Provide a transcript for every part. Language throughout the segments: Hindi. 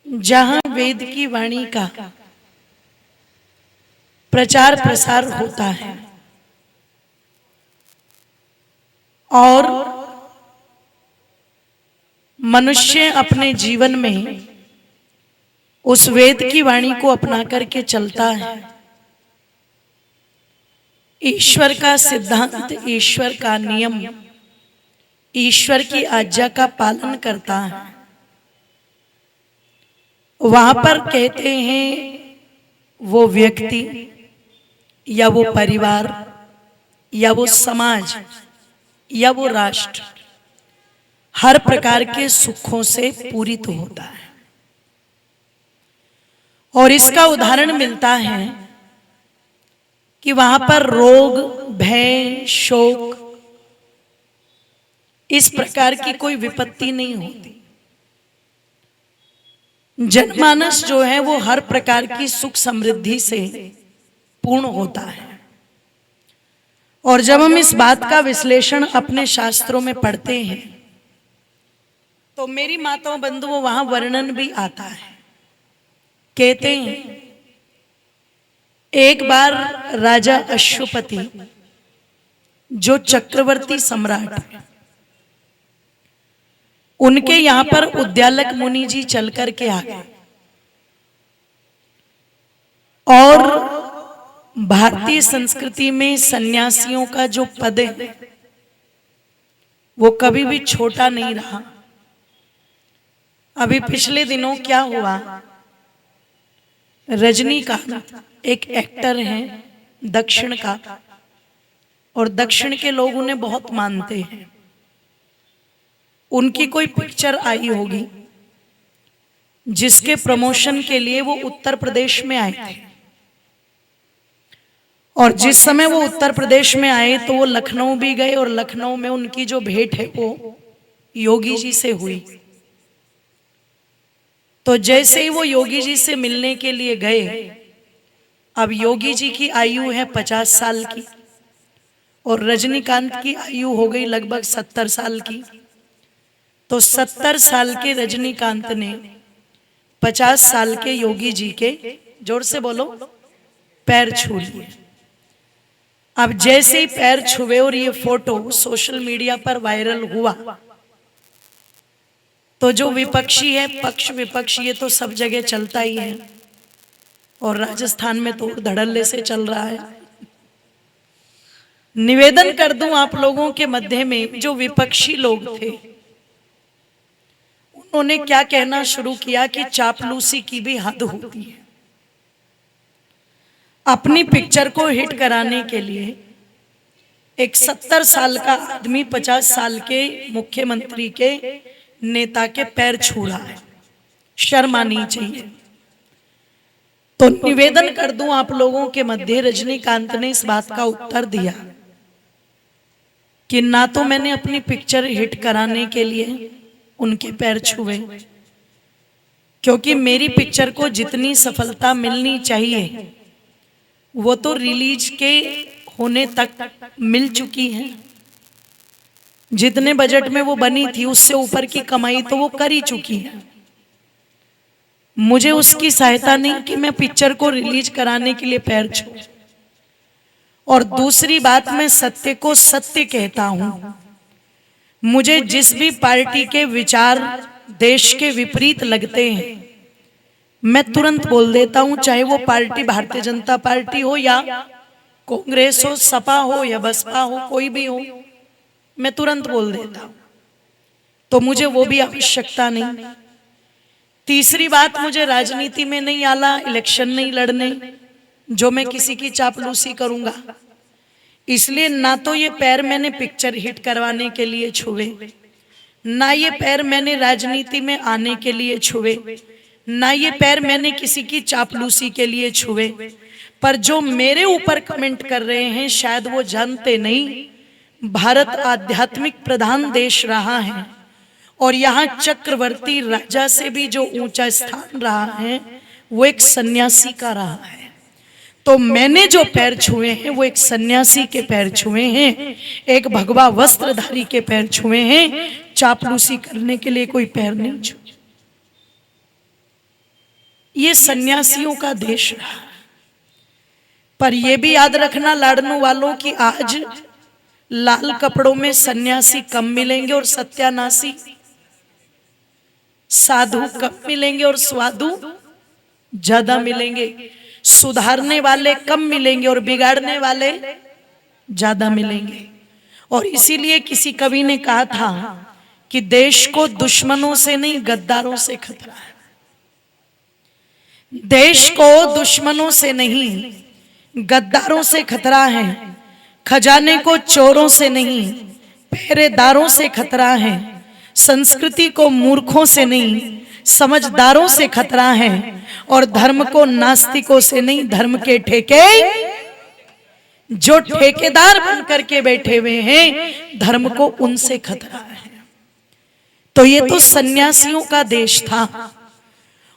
जहां वेद की वाणी का प्रचार प्रसार होता है और मनुष्य अपने जीवन में उस वेद की वाणी को अपना करके चलता है, ईश्वर का सिद्धांत, ईश्वर का नियम, ईश्वर की आज्ञा का पालन करता है, वहां पर कहते हैं वो व्यक्ति या वो परिवार या वो समाज या वो राष्ट्र हर प्रकार के सुखों से पूरित होता है। और इसका उदाहरण मिलता है कि वहां पर रोग, भय, शोक इस प्रकार की कोई विपत्ति नहीं होती। जनमानस जो है वो हर प्रकार की सुख समृद्धि से पूर्ण होता है। और जब हम इस बात का विश्लेषण अपने शास्त्रों में पढ़ते हैं तो मेरी माताओं बंधुओं वहां वर्णन भी आता है। कहते हैं एक बार राजा अश्वपति जो चक्रवर्ती सम्राट है, उनके यहां पर उद्यालक मुनि जी चल करके आ गए और भारतीय संस्कृति में सन्यासियों का जो पद है वो कभी भी छोटा नहीं रहा। अभी पिछले दिनों क्या हुआ, रजनीकांत एक एक्टर हैं दक्षिण का, और दक्षिण के लोग उन्हें बहुत मानते हैं। उनकी कोई पिक्चर आई होगी जिसके प्रमोशन के लिए वो उत्तर प्रदेश में आए थे, और जिस समय वो उत्तर प्रदेश में आए तो वो लखनऊ भी गए और लखनऊ में उनकी जो भेंट है वो योगी जी से हुई। तो जैसे ही वो योगी जी से मिलने के लिए गए, अब योगी जी की आयु है 50 साल की और रजनीकांत की आयु हो गई लगभग 70 साल की। तो 70 साल के रजनीकांत ने 50 साल के योगी जी के, जोर से बोलो, पैर छू लिए। अब जैसे ही पैर छुए और ये फोटो सोशल मीडिया पर वायरल हुआ तो जो विपक्षी है, पक्ष विपक्ष, ये तो सब जगह चलता ही है और राजस्थान में तो धड़ल्ले से चल रहा है। निवेदन कर दूं आप लोगों के मध्य में जो विपक्षी लोग थे उन्होंने क्या कहना शुरू किया कि चापलूसी की भी हद होती है। अपनी पिक्चर को हिट कराने के लिए एक 70 साल का आदमी 50 साल के मुख्यमंत्री के, नेता के पैर छू रहा है, शर्म आनी चाहिए। तो निवेदन कर दूं आप लोगों के मध्य, रजनीकांत ने इस बात का उत्तर दिया कि ना तो मैंने अपनी पिक्चर हिट कराने के लिए उनके पैर छुए, क्योंकि मेरी पिक्चर को जितनी सफलता मिलनी चाहिए वो तो रिलीज के होने तक मिल चुकी है। जितने बजट में वो बनी थी उससे ऊपर की कमाई तो वो कर ही चुकी है। मुझे उसकी सहायता नहीं कि मैं पिक्चर को रिलीज कराने के लिए पैर छू। और दूसरी बात, मैं सत्य को सत्य कहता हूं। मुझे जिस भी पार्टी के विचार देश के विपरीत लगते हैं मैं तुरंत बोल देता हूं, चाहे वो पार्टी भारतीय जनता पार्टी हो या कांग्रेस हो, सपा हो या बसपा हो, कोई भी हो, मैं तुरंत बोल देता हूं। तो मुझे वो भी आवश्यकता नहीं। तीसरी बात, मुझे राजनीति में नहीं आला, इलेक्शन नहीं लड़ने जो मैं किसी की चापलूसी करूंगा। इसलिए ना तो ये पैर मैंने पिक्चर हिट करवाने के लिए छुए, ना ये पैर मैंने राजनीति में आने के लिए छुए, ना ये पैर मैंने किसी की चापलूसी के लिए छुए। पर जो मेरे ऊपर कमेंट कर रहे हैं शायद वो जानते नहीं, भारत आध्यात्मिक प्रधान देश रहा है और यहाँ चक्रवर्ती राजा से भी जो ऊंचा स्थान रहा है वो एक सन्यासी का रहा है। तो मैंने जो पैर छुए हैं वो एक सन्यासी के पैर छुए हैं, एक भगवा वस्त्रधारी के पैर छुए हैं। चापलूसी करने के लिए कोई पैर नहीं छुए। ये सन्यासियों का देश रहा। पर ये भी याद रखना लाडनू वालों की आज लाल कपड़ों में सन्यासी कम मिलेंगे और सत्यानाशी साधु कम मिलेंगे और स्वाधु ज्यादा मिलेंगे। सुधारने वाले कम मिलेंगे और बिगाड़ने वाले ज्यादा मिलेंगे। और इसीलिए किसी कवि ने कहा था कि देश को दुश्मनों से नहीं गद्दारों से खतरा है। देश को दुश्मनों से नहीं गद्दारों से खतरा है। खजाने को चोरों से नहीं पहरेदारों से खतरा है। संस्कृति को मूर्खों से नहीं समझदारों से खतरा है। और धर्म को नास्तिकों से नहीं धर्म के ठेके जो ठेकेदार बन करके बैठे हुए हैं धर्म को उनसे खतरा है। तो ये तो सन्यासियों का देश था।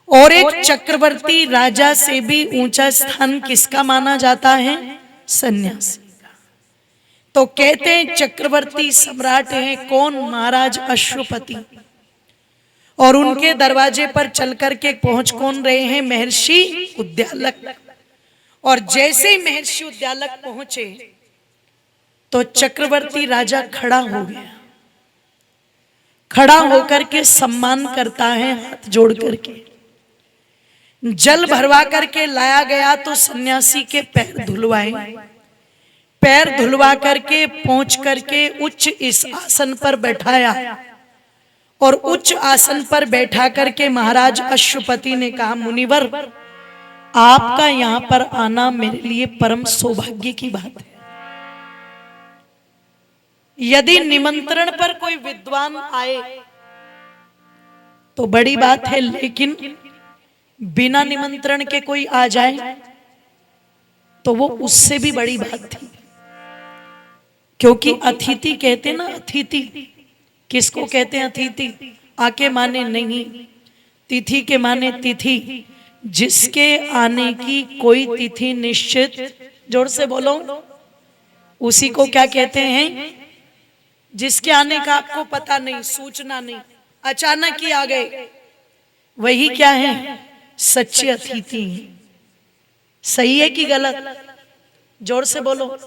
और एक चक्रवर्ती राजा से भी ऊंचा स्थान किसका माना जाता है? सन्यासी का। तो कहते हैं चक्रवर्ती सम्राट हैं कौन? महाराज अश्वपति। और उनके दरवाजे पर चल करके पहुंच कौन रहे हैं? महर्षि उद्यालक। और जैसे ही महर्षि उद्यालक पहुंचे तो चक्रवर्ती राजा खड़ा हो गया। खड़ा होकर के सम्मान करता है हाथ जोड़ करके। जल भरवा करके लाया गया तो सन्यासी के पैर धुलवाए। पैर धुलवा करके पहुंच करके उच्च इस आसन पर बैठाया। और उच्च आसन पर बैठा करके महाराज अश्वपति ने कहा मुनिवर आपका यहां पर आना मेरे लिए परम सौभाग्य की बात है। यदि निमंत्रण पर कोई विद्वान आए तो बड़ी बात है, लेकिन बिना निमंत्रण के कोई आ जाए तो वो उससे भी बड़ी बात थी। क्योंकि अतिथि कहते ना, अतिथि किसको कहते हैं? अतिथि आके माने नहीं, तिथि के माने तिथि। जिसके आने की कोई तिथि निश्चित, जोर से बोलो, उसी को क्या कहते हैं? जिसके आने का आपको पता नहीं, सूचना नहीं, अचानक ही आ गए, वही क्या है? सच्चे अतिथि। सही है कि गलत? जोर से बोलो।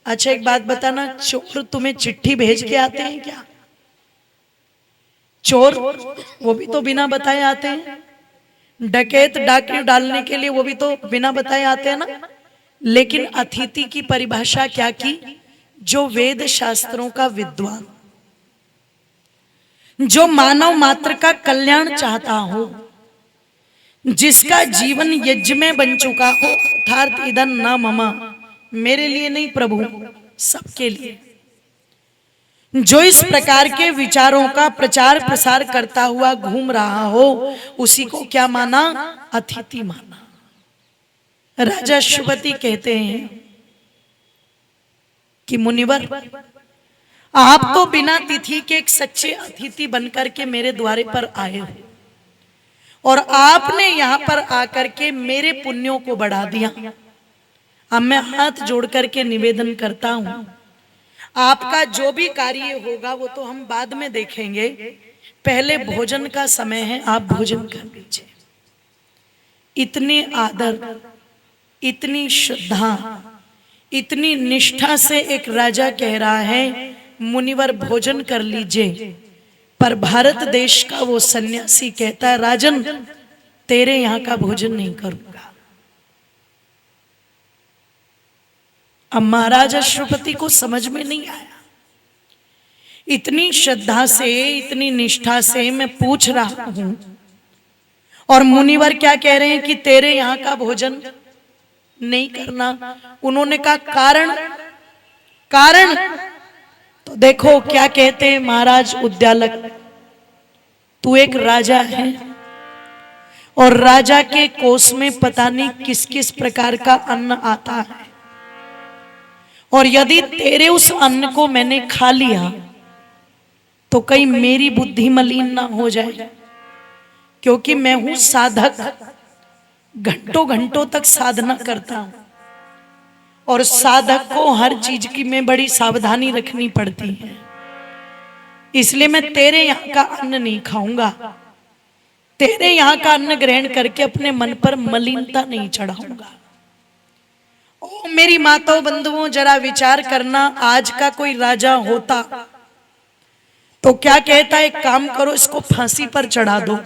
अच्छा एक बात बताना, चोर तुम्हें चिट्ठी भेज के आते हैं क्या? चोर वो भी तो बिना बताए आते हैं। डकैत डाके डालने के लिए वो भी तो बिना बताए आते हैं ना। लेकिन अतिथि की परिभाषा क्या की? जो वेद शास्त्रों का विद्वान, जो मानव मात्र का कल्याण चाहता हो, जिसका जीवन यज्ञ में बन चुका हो, अर्थात इदं न मम, मेरे लिए नहीं प्रभु सबके लिए, जो इस प्रकार के विचारों का प्रचार प्रसार करता हुआ घूम रहा हो, उसी को क्या माना? अतिथि माना। राजा अश्वपति कहते हैं कि मुनिवर आप तो बिना तिथि के एक सच्चे अतिथि बनकर के मेरे द्वारे पर आए हो और आपने यहां पर आकर के मेरे पुण्यों को बढ़ा दिया। अब मैं हाथ जोड़ करके निवेदन करता हूं, आपका जो भी कार्य होगा वो तो हम बाद में देखेंगे, पहले भोजन का समय है, आप भोजन कर लीजिए। इतने आदर, इतनी श्रद्धा, इतनी निष्ठा से एक राजा कह रहा है मुनिवर भोजन कर लीजिए। पर भारत देश का वो सन्यासी कहता है राजन तेरे यहां का भोजन नहीं करूंगा। अब महाराज अश्वपति को समझ में नहीं आया। इतनी श्रद्धा से, इतनी निष्ठा से मैं पूछ रहा हूं और मुनिवर क्या कह रहे हैं कि तेरे यहां का भोजन नहीं करना। उन्होंने कहा कारण? कारण तो देखो क्या कहते हैं महाराज उद्यालक, तू एक राजा है और राजा के कोष में पता नहीं किस किस प्रकार का अन्न आता है, और यदि तेरे उस अन्न को मैंने खा लिया तो कहीं मेरी बुद्धि मलिन ना हो जाए, क्योंकि मैं हूं साधक, घंटों घंटों तक साधना करता हूं और साधक को हर चीज की में बड़ी सावधानी रखनी पड़ती है। इसलिए मैं तेरे यहां का अन्न नहीं खाऊंगा। तेरे यहाँ का अन्न ग्रहण करके अपने मन पर मलिनता नहीं चढ़ाऊंगा। ओ मेरी माताओं बंधुओं, जरा विचार करना, आज का कोई राजा होता तो क्या कहता, एक काम करो, इसको फांसी पर चढ़ा दो,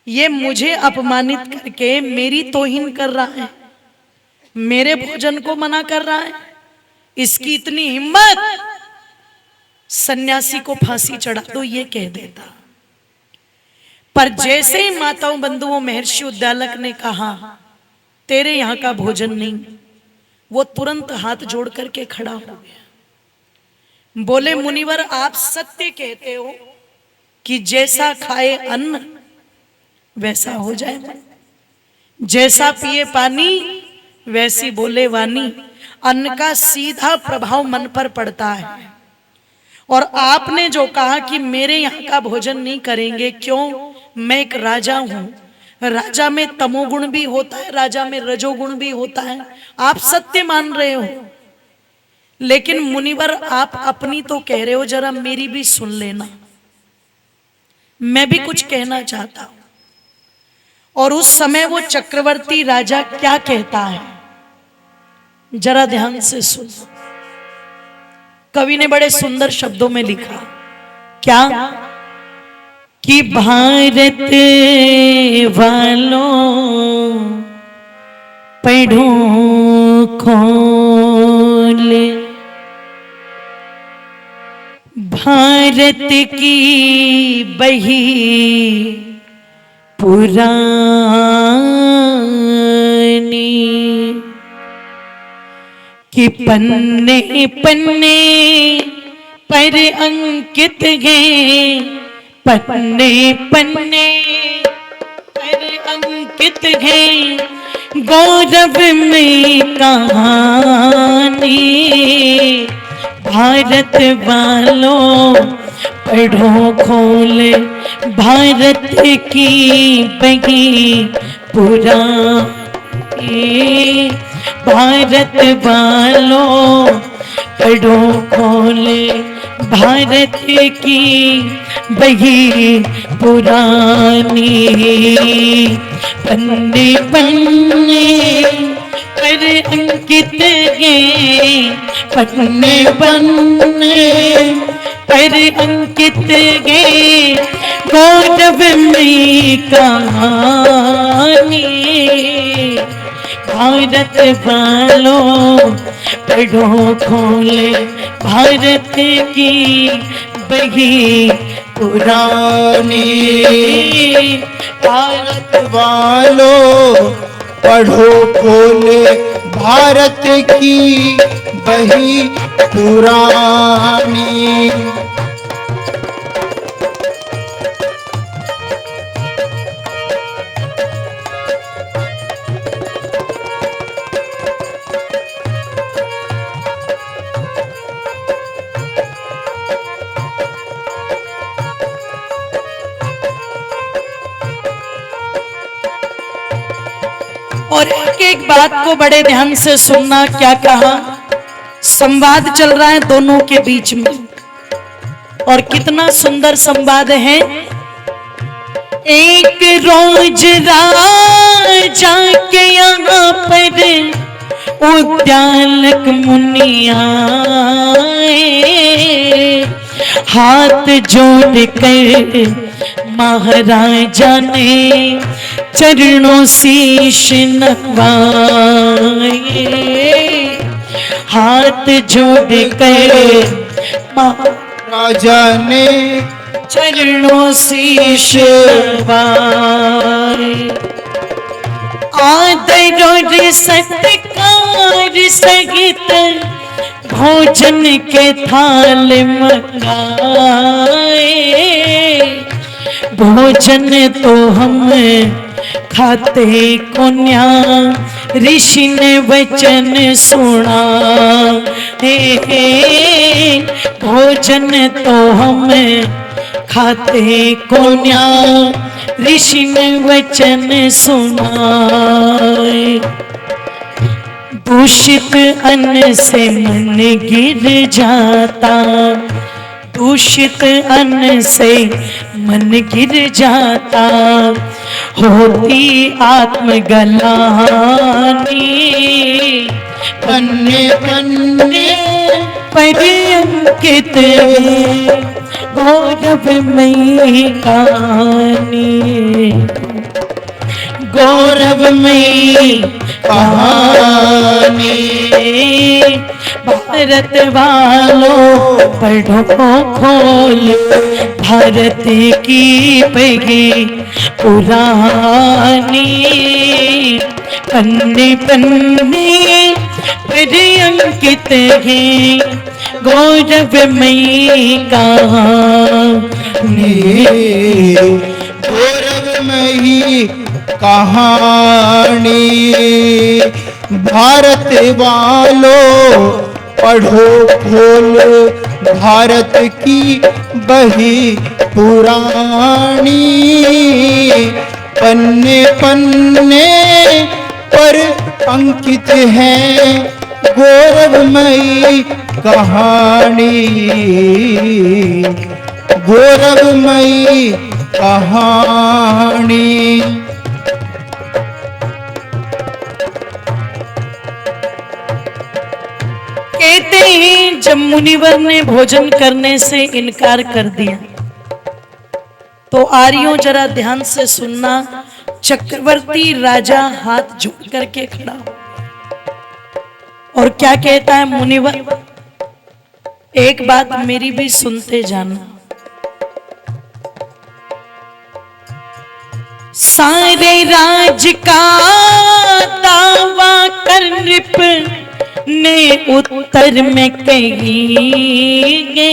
ये मुझे अपमानित करके मेरी तौहीन कर रहा है, मेरे भोजन को मना कर रहा है, इसकी इतनी हिम्मत, सन्यासी को फांसी चढ़ा दो, ये कह देता। पर जैसे ही माताओं बंधुओं महर्षि उद्दालक ने कहा तेरे यहाँ का भोजन नहीं, वो तुरंत हाथ जोड़ करके खड़ा हो गया। बोले मुनिवर, आप सत्य कहते हो कि जैसा खाए अन्न वैसा हो जाए मन, जैसा पिए पानी वैसी बोले वाणी। अन्न का सीधा प्रभाव मन पर पड़ता है। और आपने जो कहा कि मेरे यहाँ का भोजन नहीं करेंगे, क्यों? मैं एक राजा हूं, राजा में तमोगुण भी होता है, राजा में रजोगुण भी होता है, आप सत्य मान रहे हो, लेकिन मुनिवर आप अपनी तो कह रहे हो, जरा मेरी भी सुन लेना, मैं भी कुछ कहना चाहता हूं। और उस समय वो चक्रवर्ती राजा क्या कहता है, जरा ध्यान से सुन। कवि ने बड़े सुंदर शब्दों में लिखा, क्या कि भारत वालों पढ़ो खोल, भारत की बही पुरानी, कि पन्ने पन्ने पर अंकित हैं, पन्ने पन्ने पर अंकित हैं गौरव में कहानी। भारत वालों पढ़ो खोल, भारत की बही पुरानी, भारत वालों पढ़ो खोल, भारत की बही पुरानी। पन्ने पन्ने पर अंकित हैं, पन्ने पन्ने पर अंकित हैं गौरव में कहानी। भारत वालों पढ़ो खोले, भारत की बही पुरानी। भारत वालों पढ़ो खोले, भारत की बही पुरानी। और एक एक बात को बड़े ध्यान से सुनना। क्या कहा? संवाद चल रहा है दोनों के बीच में, और कितना सुंदर संवाद है। एक रोज राजा के यहाँ पर उद्यालक मुनि आए, हाथ जोड़ कर महाराजा ने चरणों शीश नवाए, हाथ जोड़ कर महाराजा ने चरणों शीश नवाए। आदर और सत्कार सहित भोजन के थाल मंगाए, भोजन तो हम खाते को न्या ऋषि ने वचन सुना, भोजन तो हम खाते को न्या ऋषि ने वचन सुना। दूषित अन्न से मन गिर जाता, दूषित अन्न से मन गिर जाता, होती आत्मगलानी। पन्ने पन्ने पर अंकित है गौरवमयी कहानी, गौरवमयी कहानी। भारत वालों पढ़ो खोल भारत की बही पुरानी, पन्ने पन्ने पर अंकित है गौरवमयी कहानी, गौरवमयी कहानी। भारत वालों पढ़ो खोल भारत की बही पुरानी, पन्ने पन्ने पर अंकित है गौरवमयी कहानी, गौरवमयी कहानी। कहते हैं जब मुनिवर ने भोजन करने से इनकार कर दिया तो आर्यों जरा ध्यान से सुनना, चक्रवर्ती राजा हाथ जोड़ करके खड़ा हो और क्या कहता है मुनिवर, एक बात मेरी भी सुनते जाना। सारे राज का दावा कर नृप ने उत्तर में कहिए,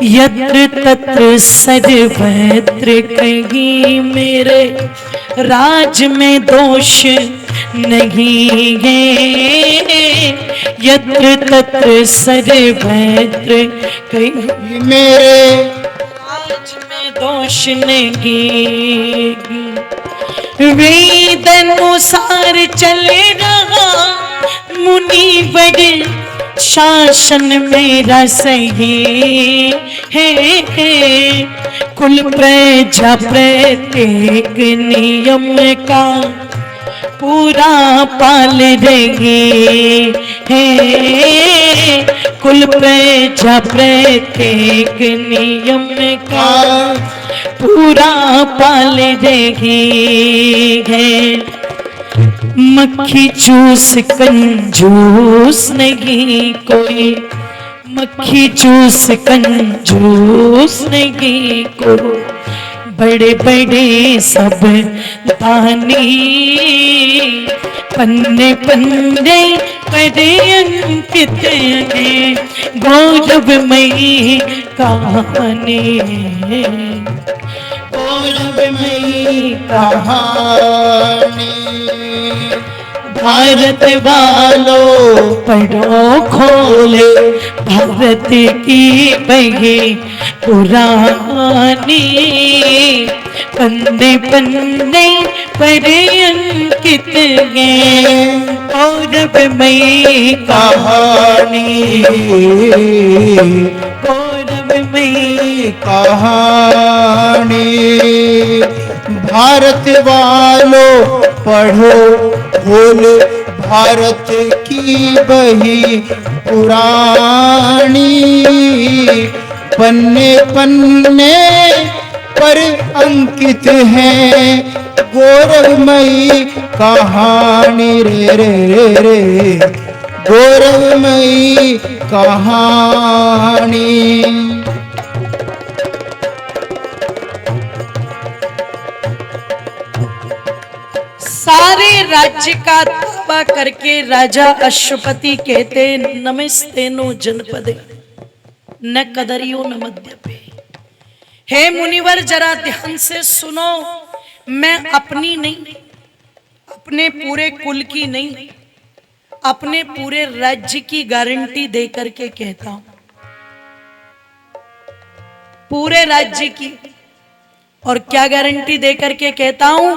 यत्र तत्र सर्वत्र कहीं मेरे राज में दोष नहीं है, यत्र तत्र सर्वत्र कहीं मेरे राज में दोष नहीं। वेद अनुसार चले रहा मुनिवर शासन मेरा सही है, कुल प्रजा प्रत्येक नियम का पूरा पाल रही है, कुल प्रजा प्रत्येक नियम का पूरा पाल रही है। मक्खी चूस कंजूस नहीं कोई, मक्खी चूस कंजूस नहीं कोई, बड़े बड़े सब दानी, पन्ने पन्ने पर अंकित है गौरवमयी कहानी, गौरवमयी कहानी। भारत वालों पढ़ो खोले भारत की बही पुरानी, पन्ने पन्ने पर अंकित है गौरवमयी कहानी, गौरवमयी कहानी। भारत वालों पढ़ो खोल भारत की बही पुरानी, पन्ने पन्ने पर अंकित है गौरवमयी कहानी, रे रे रे रे गौरवमयी कहानी। सारे राज्य का दावा करके राजा अश्वपति कहते नमस्तेनो जनपदे न कदरियो न मध्यपे। हे मुनिवर जरा ध्यान से सुनो, मैं अपनी नहीं, अपने पूरे कुल की नहीं, अपने पूरे राज्य की गारंटी दे करके कहता हूं, पूरे राज्य की। और क्या गारंटी दे करके कहता हूं,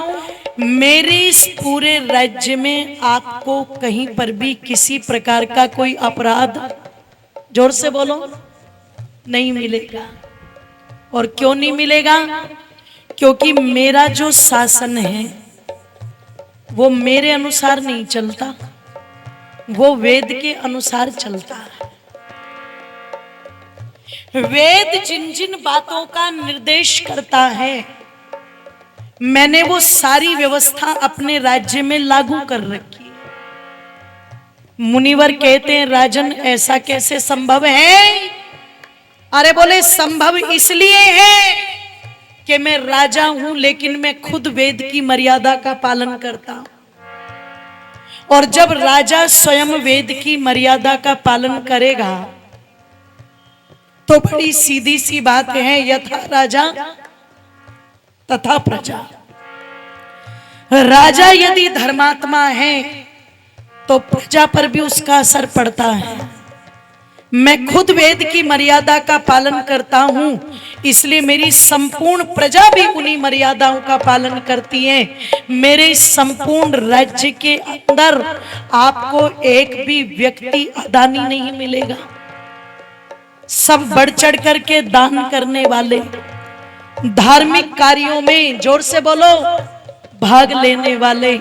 मेरे इस पूरे राज्य में आपको कहीं पर भी किसी प्रकार का कोई अपराध, जोर से बोलो, नहीं मिलेगा। और क्यों नहीं मिलेगा? क्योंकि मेरा जो शासन है वो मेरे अनुसार नहीं चलता, वो वेद के अनुसार चलता है। वेद जिन जिन बातों का निर्देश करता है, मैंने वो सारी व्यवस्था अपने राज्य में लागू कर रखी है। मुनिवर कहते हैं, राजन ऐसा कैसे संभव है? अरे बोले, संभव इसलिए है कि मैं राजा हूं, लेकिन मैं खुद वेद की मर्यादा का पालन करता हूं। और जब राजा स्वयं वेद की मर्यादा का पालन करेगा तो बड़ी सीधी सी बात है, यथा राजा तथा प्रजा। राजा यदि धर्मात्मा है तो प्रजा पर भी उसका असर पड़ता है। मैं खुद वेद की मर्यादा का पालन करता हूं, इसलिए मेरी संपूर्ण प्रजा भी उन्हीं मर्यादाओं का पालन करती है। मेरे संपूर्ण राज्य के अंदर आपको एक भी व्यक्ति अदानी नहीं मिलेगा। सब बढ़ चढ़ करके दान करने वाले, धार्मिक कार्यों में जोर से बोलो भाग लेने वाले,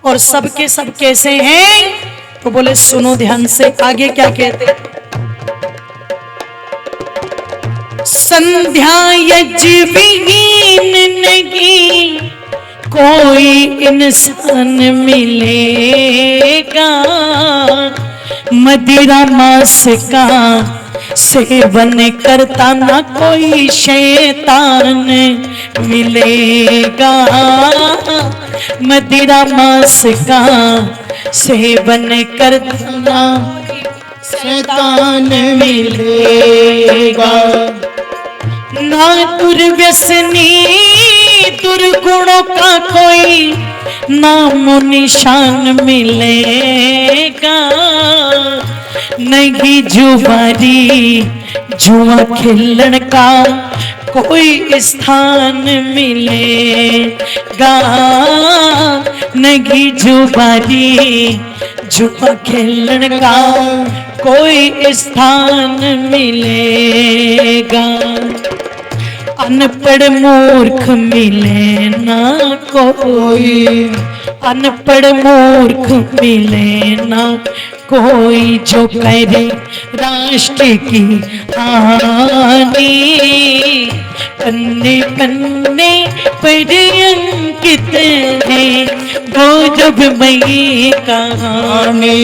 और सबके सब कैसे हैं? तो बोले सुनो ध्यान से, आगे क्या कहते हैं? संध्या यज्ञविहीन नहीं कोई इंसान मिलेगा, मदिरा मांस का सेवन करता ना कोई शैतान मिलेगा, मदिरा मांस का सेवन करता ना शैतान मिलेगा। ना दुर्व्यसनी दुर्गुणों का कोई नामो निशान मिलेगा, नहीं जुआरी जुआ खेलन का कोई स्थान मिलेगा, नहीं जुआरी जुआ खेलन का कोई स्थान मिलेगा। अनपढ़ मूर्ख मिले ना कोई, अनपढ़ मूर्ख मिले ना कोई, जो करे राष्ट्र की हानि, पन्ने पन्ने पर अंकित है गौरवमयी कहानी,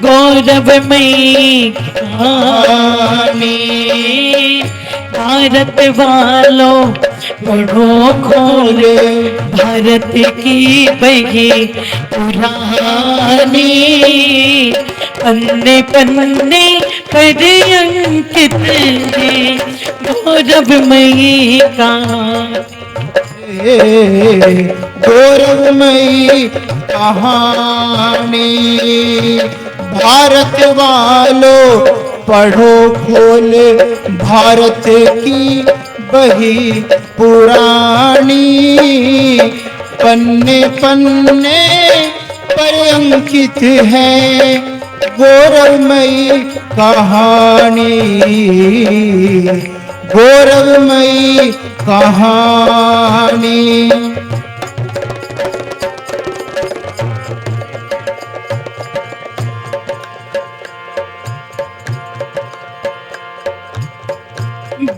गौरवमयी कहानी। भारत वालों पढ़ो खोले भारत की बही पुरानी, पन्ने पन्ने पर अंकित है गौरवमयी कहानी, गौरवमयी कहानी। भारत वालों पढ़ो खोले भारत की बही पुरानी, पन्ने पन्ने पर अंकित है गौरवमयी कहानी, गौरवमयी कहानी।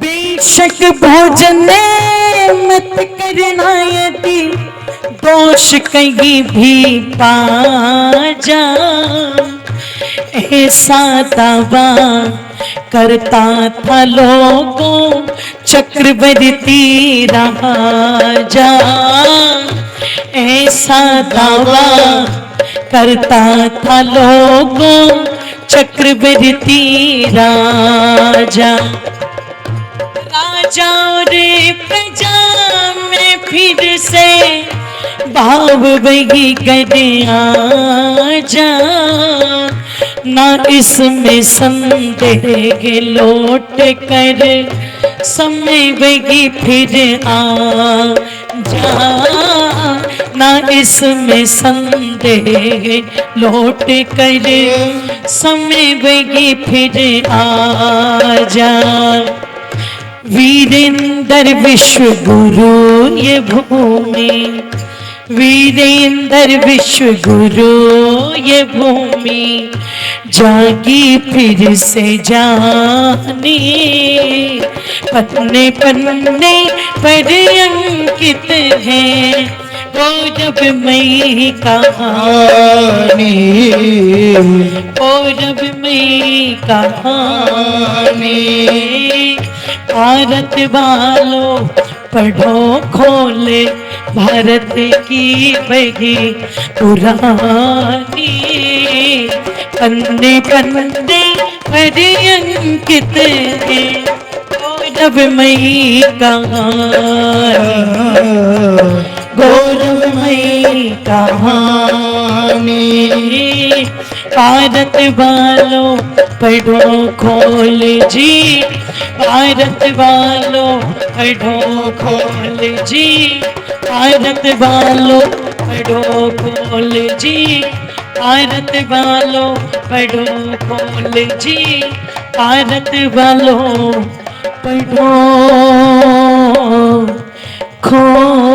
बेशक भोजन मत करना यदि दोष कहीं भी पा जा, ऐसा दावा करता था लोगों चक्रवर्ती राजा, ऐसा दावा करता था लोगों चक्रवर्ती राजा। राजा और प्रजा में फिर से भाव वही करे आजा, ना इसमें संदेह लौट कर समय वही फिर आ जा, ना इसमें संदेह, लौट कर समय बगी फिर आ जा। वीरेंद्र विश्व गुरु ये भूमि, वीरेंद्र विश्व गुरु ये भूमि, जागी फिर से जानी। पन्ने पन्ने पर अंकित है गौरवमयी कहानी, गौरवमयी कहानी। भारत वालों पढ़ो खोले भारत की बही पुरानी। पन्ने पन्ने पर अंकित है गौरवमयी कहानी, गौरवमयी कहानी। भारत वालों पढ़ो खोल जी, भारत वालों पढ़ो खोल जी, भारत वालों पढ़ो खोल जी, भारत वालों पढ़ो खोल जी, भारत वालों पढ़ो खोल।